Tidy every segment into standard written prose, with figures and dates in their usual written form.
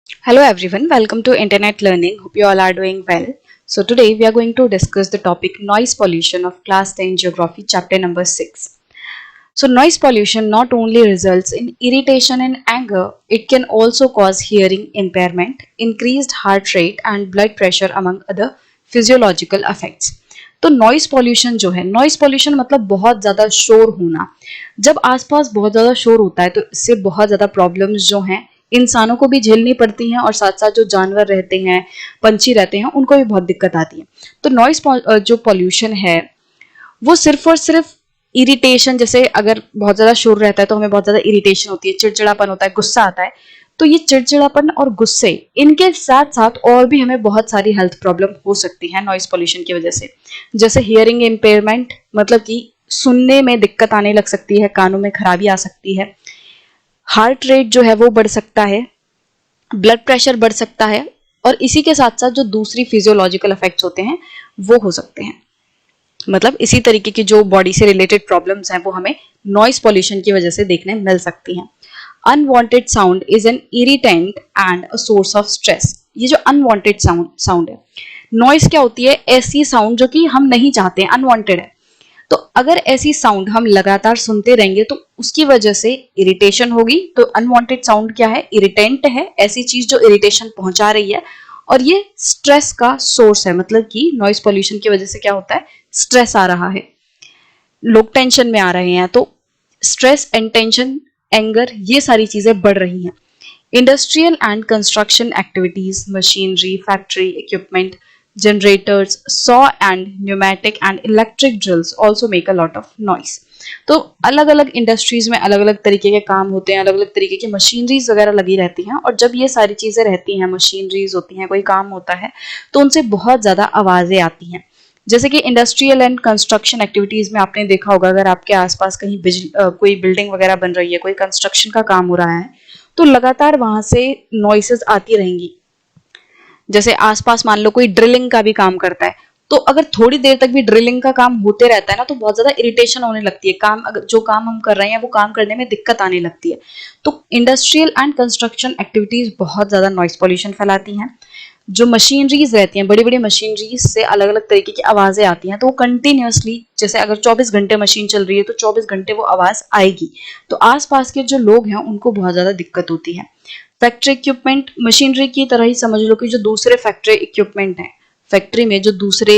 Hello everyone, welcome to Internet Learning. Hope you all are doing well. So today we are going to discuss the topic noise pollution of class 10 geography chapter number 6. So noise pollution not only results in irritation and anger, it can also cause hearing impairment, increased heart rate and blood pressure among other physiological effects. तो noise pollution जो है, noise pollution मतलब बहुत ज्यादा शोर होना। जब आसपास बहुत ज्यादा शोर होता है तो इससे बहुत ज्यादा प्रॉब्लम्स जो हैं इंसानों को भी झेलनी पड़ती हैं और साथ साथ जो जानवर रहते हैं, पंछी रहते हैं, उनको भी बहुत दिक्कत आती है। तो नॉइस जो पॉल्यूशन है वो सिर्फ और सिर्फ इरिटेशन, जैसे अगर बहुत ज्यादा शोर रहता है तो हमें बहुत ज्यादा इरिटेशन होती है, चिड़चिड़ापन होता है, गुस्सा आता है। तो ये चिड़चिड़ापन और गुस्से इनके साथ साथ और भी हमें बहुत सारी हेल्थ प्रॉब्लम हो सकती है नॉइस पॉल्यूशन की वजह से। जैसे हियरिंग इम्पेयरमेंट, मतलब कि सुनने में दिक्कत आने लग सकती है, कानों में खराबी आ सकती है। हार्ट रेट जो है वो बढ़ सकता है, ब्लड प्रेशर बढ़ सकता है और इसी के साथ साथ जो दूसरी फिजियोलॉजिकल इफेक्ट्स होते हैं वो हो सकते हैं। मतलब इसी तरीके की जो बॉडी से रिलेटेड प्रॉब्लम्स हैं वो हमें नॉइस पॉल्यूशन की वजह से देखने मिल सकती हैं। Unwanted sound is an irritant and a source of stress. ये जो अनवांटेड साउंड है, नॉइस क्या होती है? ऐसी साउंड जो कि हम नहीं चाहते, अनवांटेड है। तो अगर ऐसी साउंड हम लगातार सुनते रहेंगे तो उसकी वजह से इरिटेशन होगी। तो अनवांटेड साउंड क्या है? इरिटेंट है, ऐसी चीज जो इरिटेशन पहुंचा रही है। और ये स्ट्रेस का सोर्स है, मतलब कि नॉइस पॉल्यूशन की वजह से क्या होता है? स्ट्रेस आ रहा है, लोग टेंशन में आ रहे हैं, तो स्ट्रेस एंड टेंशन, एंगर, ये सारी चीजें बढ़ रही हैं। Industrial and construction activities, machinery, factory equipment, generators, saw and pneumatic and electric drills also make a lot of noise. तो अलग अलग इंडस्ट्रीज में अलग अलग तरीके के काम होते हैं, अलग अलग तरीके की मशीनरीज वगैरह लगी रहती हैं और जब ये सारी चीजें रहती हैं, मशीनरीज होती हैं, कोई काम होता है तो उनसे बहुत ज्यादा आवाजें आती हैं। जैसे कि इंडस्ट्रियल एंड कंस्ट्रक्शन एक्टिविटीज में आपने देखा होगा, अगर आपके आसपास कहीं कोई बिल्डिंग वगैरह बन रही है, कोई कंस्ट्रक्शन का काम हो रहा है, तो लगातार वहां से नॉइसेस आती रहेंगी। जैसे आसपास मान लो कोई ड्रिलिंग का भी काम करता है, तो अगर थोड़ी देर तक भी ड्रिलिंग का काम होते रहता है ना तो बहुत ज्यादा इरिटेशन होने लगती है, काम अगर जो काम हम कर रहे हैं वो काम करने में दिक्कत आने लगती है। तो इंडस्ट्रियल एंड कंस्ट्रक्शन एक्टिविटीज बहुत ज्यादा नॉइस पॉल्यूशन फैलाती हैं। जो मशीनरीज रहती हैं, बड़ी बड़ी मशीनरीज से अलग अलग तरीके की आवाजें आती हैं, तो वो कंटिन्यूअसली, जैसे अगर 24 घंटे मशीन चल रही है तो 24 घंटे वो आवाज आएगी। तो आसपास के जो लोग हैं उनको बहुत ज्यादा दिक्कत होती है। फैक्ट्री इक्विपमेंट मशीनरी की तरह ही समझ लो कि जो दूसरे फैक्ट्री इक्विपमेंट हैं, फैक्ट्री में जो दूसरे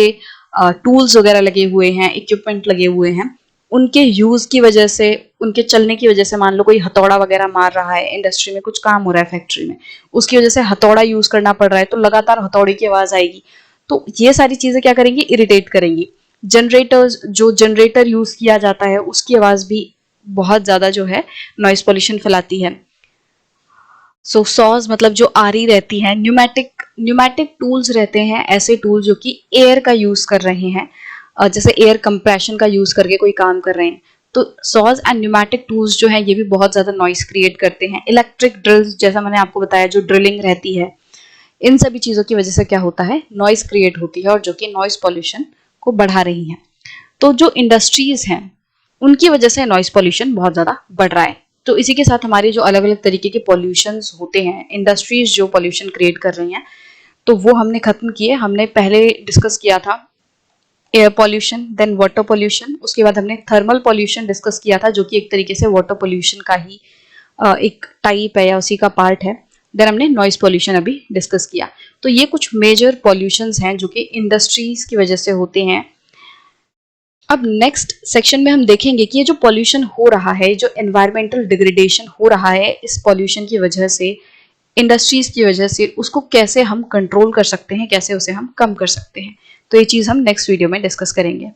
टूल्स वगैरह लगे हुए हैं, इक्विपमेंट लगे हुए हैं, उनके यूज की वजह से, उनके चलने की वजह से, मान लो कोई हथौड़ा वगैरह मार रहा है, इंडस्ट्री में कुछ काम हो रहा है फैक्ट्री में, उसकी वजह से हथौड़ा यूज करना पड़ रहा है तो लगातार हथौड़े की आवाज आएगी। तो ये सारी चीजें क्या करेंगी? इरिटेट करेंगी। जनरेटर्स, जो जनरेटर यूज किया जाता है उसकी आवाज भी बहुत ज्यादा जो है नॉइस पॉल्यूशन फैलाती है। सो सॉज मतलब जो आरी रहती है, न्यूमेटिक टूल्स रहते हैं, ऐसे टूल जो कि एयर का यूज कर रहे हैं, जैसे एयर कंप्रेशन का यूज करके कोई काम कर रहे हैं। तो सॉज एंड न्यूमेटिक टूल्स जो है ये भी बहुत ज्यादा नॉइस क्रिएट करते हैं। इलेक्ट्रिक ड्रिल्स, जैसा मैंने आपको बताया, जो ड्रिलिंग रहती है, इन सभी चीजों की वजह से क्या होता है? नॉइस क्रिएट होती है और जो कि नॉइस पॉल्यूशन को बढ़ा रही है। तो जो इंडस्ट्रीज हैं उनकी वजह से नॉइस पॉल्यूशन बहुत ज्यादा बढ़ रहा है। तो इसी के साथ हमारे जो अलग अलग तरीके के पॉल्यूशंस होते हैं, इंडस्ट्रीज जो पॉल्यूशन क्रिएट कर रही हैं, तो वो हमने खत्म किए। हमने पहले डिस्कस किया था air pollution, then water pollution, उसके बाद हमने थर्मल पॉल्यूशन डिस्कस किया था जो कि एक तरीके से वाटर पॉल्यूशन का ही एक टाइप है या उसी का पार्ट है। देन हमने नॉइस पॉल्यूशन अभी डिस्कस किया। तो ये कुछ मेजर पॉल्यूशंस हैं जो कि इंडस्ट्रीज की वजह से होते हैं। अब नेक्स्ट सेक्शन में हम देखेंगे कि ये जो पॉल्यूशन हो रहा है, जो एनवायरमेंटल डिग्रेडेशन हो रहा है इस पॉल्यूशन की वजह से, इंडस्ट्रीज की वजह से, उसको कैसे हम कंट्रोल कर सकते हैं, कैसे उसे हम कम कर सकते हैं। तो ये चीज हम नेक्स्ट वीडियो में डिस्कस करेंगे।